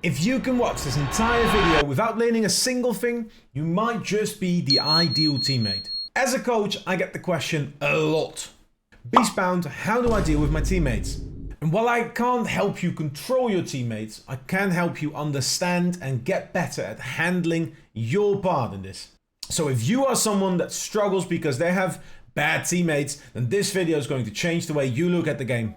If you can watch this entire video without learning a single thing, you might just be the ideal teammate. As a coach, I get the question a lot. Beastbound, how do I deal with my teammates? And while I can't help you control your teammates, I can help you understand and get better at handling your part in this. So if you are someone that struggles because they have bad teammates, then this video is going to change the way you look at the game.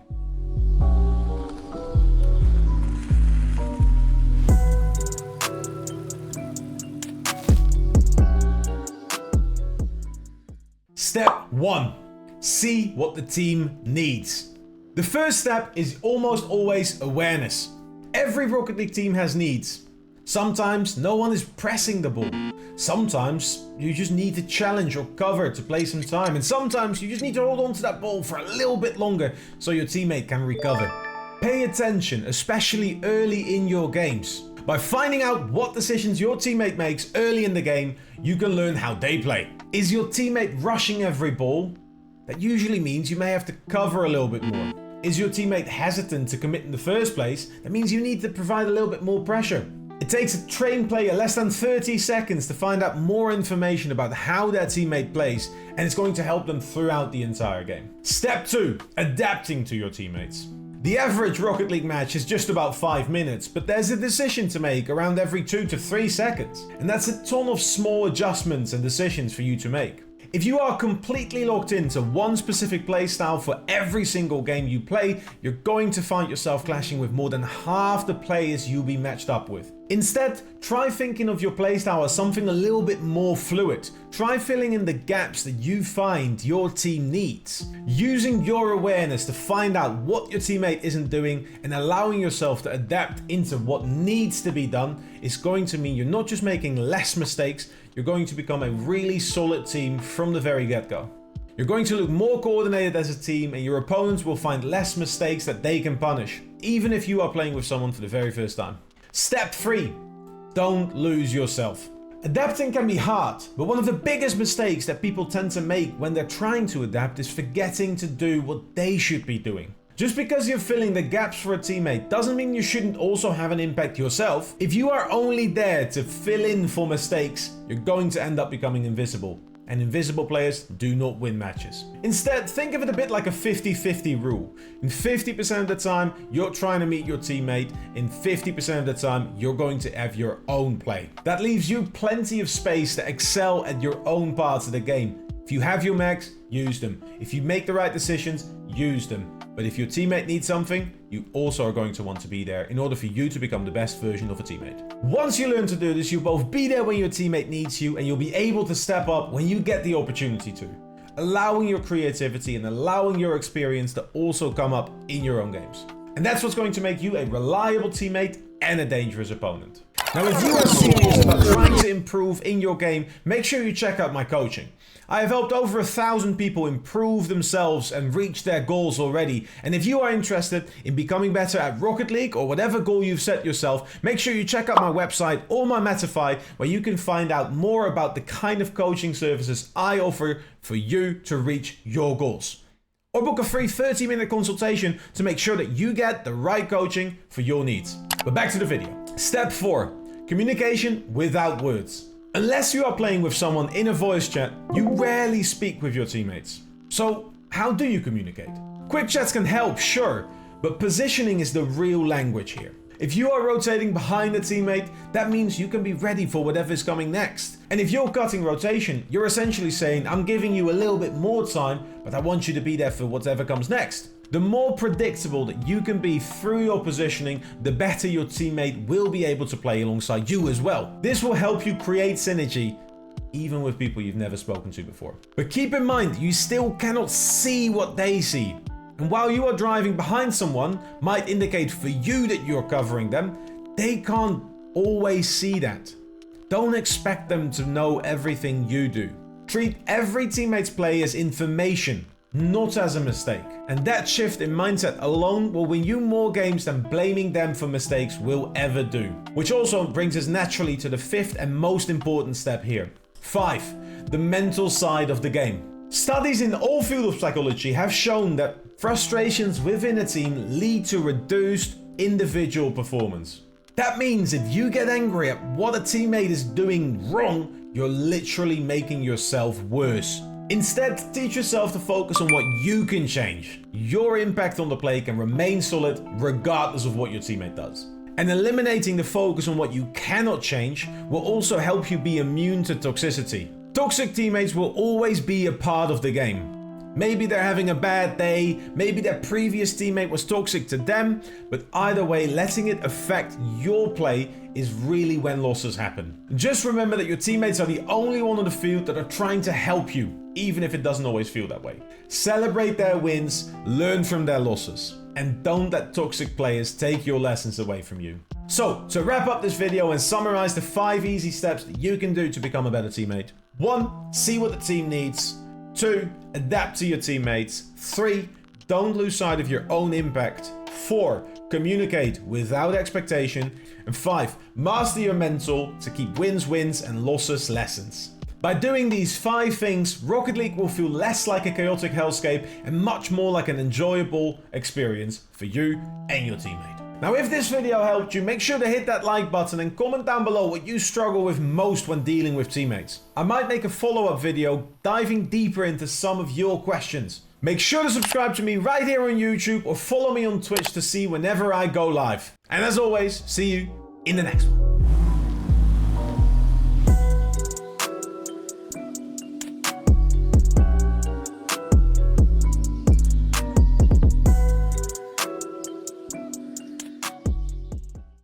Step 1. See what the team needs. The first step is almost always awareness. Every Rocket League team has needs. Sometimes no one is pressing the ball. Sometimes you just need to challenge or cover to play some time. And sometimes you just need to hold on to that ball for a little bit longer so your teammate can recover. Pay attention, especially early in your games. By finding out what decisions your teammate makes early in the game, you can learn how they play. Is your teammate rushing every ball? That usually means you may have to cover a little bit more. Is your teammate hesitant to commit in the first place? That means you need to provide a little bit more pressure. It takes a trained player less than 30 seconds to find out more information about how their teammate plays, and it's going to help them throughout the entire game. Step 2. Adapting to your teammates. The average Rocket League match is just about 5 minutes, but there's a decision to make around every 2 to 3 seconds. And that's a ton of small adjustments and decisions for you to make. If you are completely locked into one specific playstyle for every single game you play, you're going to find yourself clashing with more than half the players you'll be matched up with. Instead, try thinking of your playstyle as something a little bit more fluid. Try filling in the gaps that you find your team needs. Using your awareness to find out what your teammate isn't doing and allowing yourself to adapt into what needs to be done is going to mean you're not just making less mistakes, you're going to become a really solid team from the very get-go. You're going to look more coordinated as a team, and your opponents will find less mistakes that they can punish, even if you are playing with someone for the very first time. Step 3. Don't lose yourself. Adapting can be hard, but one of the biggest mistakes that people tend to make when they're trying to adapt is forgetting to do what they should be doing. Just because you're filling the gaps for a teammate doesn't mean you shouldn't also have an impact yourself. If you are only there to fill in for mistakes, you're going to end up becoming invisible. And invisible players do not win matches. Instead, think of it a bit like a 50-50 rule. In 50% of the time, you're trying to meet your teammate. In 50% of the time, you're going to have your own play. That leaves you plenty of space to excel at your own parts of the game. If you have your mags, use them. If you make the right decisions, use them. But if your teammate needs something, you also are going to want to be there in order for you to become the best version of a teammate. Once you learn to do this, you'll both be there when your teammate needs you, and you'll be able to step up when you get the opportunity to, allowing your creativity and allowing your experience to also come up in your own games. And that's what's going to make you a reliable teammate and a dangerous opponent. Now, if you are serious about trying to improve in your game, make sure you check out my coaching. I have helped over 1,000 people improve themselves and reach their goals already. And if you are interested in becoming better at Rocket League or whatever goal you've set yourself, make sure you check out my website or my Matify, where you can find out more about the kind of coaching services I offer for you to reach your goals. Or book a free 30-minute consultation to make sure that you get the right coaching for your needs. But back to the video. Step 4. Communication without words. Unless you are playing with someone in a voice chat, you rarely speak with your teammates. So, how do you communicate? Quick chats can help, sure, but positioning is the real language here. If you are rotating behind a teammate, that means you can be ready for whatever is coming next. And if you're cutting rotation, you're essentially saying, I'm giving you a little bit more time, but I want you to be there for whatever comes next. The more predictable that you can be through your positioning, the better your teammate will be able to play alongside you as well. This will help you create synergy, even with people you've never spoken to before. But keep in mind, you still cannot see what they see. And while you are driving behind someone might indicate for you that you're covering them, they can't always see that. Don't expect them to know everything you do. Treat every teammate's play as information, not as a mistake. And that shift in mindset alone will win you more games than blaming them for mistakes will ever do. Which also brings us naturally to the 5th and most important step here. 5. The mental side of the game. Studies in all fields of psychology have shown that frustrations within a team lead to reduced individual performance. That means if you get angry at what a teammate is doing wrong, you're literally making yourself worse. Instead, teach yourself to focus on what you can change. Your impact on the play can remain solid regardless of what your teammate does. And eliminating the focus on what you cannot change will also help you be immune to toxicity. Toxic teammates will always be a part of the game. Maybe they're having a bad day, maybe their previous teammate was toxic to them, but either way, letting it affect your play is really when losses happen. Just remember that your teammates are the only one on the field that are trying to help you, even if it doesn't always feel that way. Celebrate their wins, learn from their losses, and don't let toxic players take your lessons away from you. So, to wrap up this video and summarize the 5 easy steps that you can do to become a better teammate. 1. See what the team needs. 2. Adapt to your teammates. 3. Don't lose sight of your own impact. 4. Communicate without expectation. And 5. Master your mental to keep wins wins and losses lessons. By doing these 5 things, Rocket League will feel less like a chaotic hellscape and much more like an enjoyable experience for you and your teammate. Now, if this video helped you, make sure to hit that like button and comment down below what you struggle with most when dealing with teammates. I might make a follow-up video diving deeper into some of your questions. Make sure to subscribe to me right here on YouTube or follow me on Twitch to see whenever I go live. And as always, see you in the next one.